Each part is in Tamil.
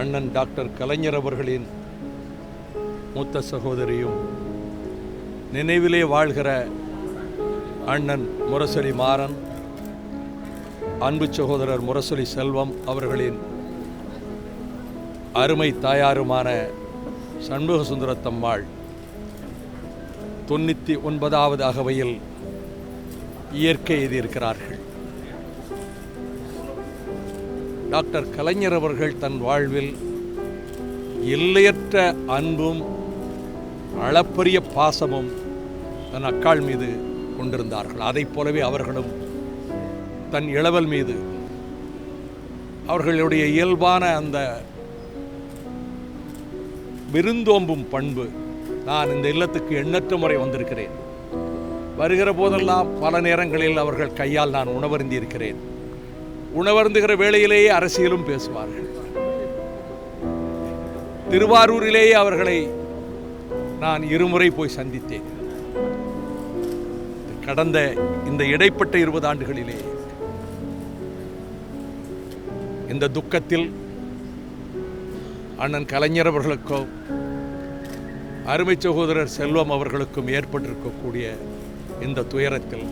அண்ணன் டாக்டர் கலைஞர் அவர்களின் மூத்த சகோதரியும் நினைவிலே வாழ்கிற அண்ணன் முரசொலி மாறன், அன்பு சகோதரர் முரசொலி செல்வம் அவர்களின் அருமை தாயாருமான சண்முக சுந்தரத்தம்மாள் 99வது அகவையில் இயற்கை எழுதியிருக்கிறார்கள். டாக்டர் கலைஞர் அவர்கள் தன் வாழ்வில் எல்லையற்ற அன்பும் அளப்பரிய பாசமும் தன் அக்காள் மீது கொண்டிருந்தார்கள். அதைப் போலவே அவர்களும் தன் இளவல் மீது அவர்களுடைய இயல்பான அந்த விருந்தோம்பும் பண்பு. நான் இந்த இல்லத்துக்கு எண்ணற்ற முறை வந்திருக்கிறேன். வருகிற போதெல்லாம் பல நேரங்களில் அவர்கள் கையால் நான் உணவருந்தியிருக்கிறேன். உணவருந்துகிற வேளையிலேயே அரசியலும் பேசுவார்கள். திருவாரூரிலேயே அவர்களை நான் இருமுறை போய் சந்தித்தேன். கடந்த இந்த இடைப்பட்ட 20 ஆண்டுகளிலே இந்த துக்கத்தில் அண்ணன் கலைஞர் அவர்களுக்கும் அருமை சகோதரர் செல்வம் அவர்களுக்கும் ஏற்பட்டிருக்கக்கூடிய இந்த துயரத்தில்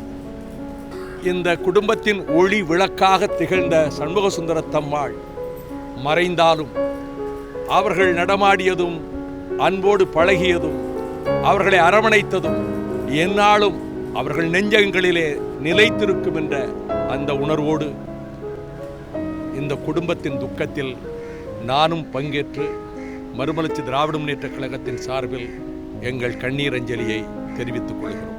இந்த குடும்பத்தின் ஒளி விளக்காக திகழ்ந்த சண்முக சுந்தரத்தம்மாள் மறைந்தாலும் அவர்கள் நடமாடியதும் அன்போடு பழகியதும் அவர்களை அரவணைத்ததும் எந்நாளும் அவர்கள் நெஞ்சங்களிலே நிலைத்திருக்கும் என்ற அந்த உணர்வோடு இந்த குடும்பத்தின் துக்கத்தில் நானும் பங்கேற்று மறுமலர்ச்சி திராவிட முன்னேற்றக் கழகத்தின் சார்பில் எங்கள் கண்ணீர் அஞ்சலியை தெரிவித்துக் கொள்கிறோம்.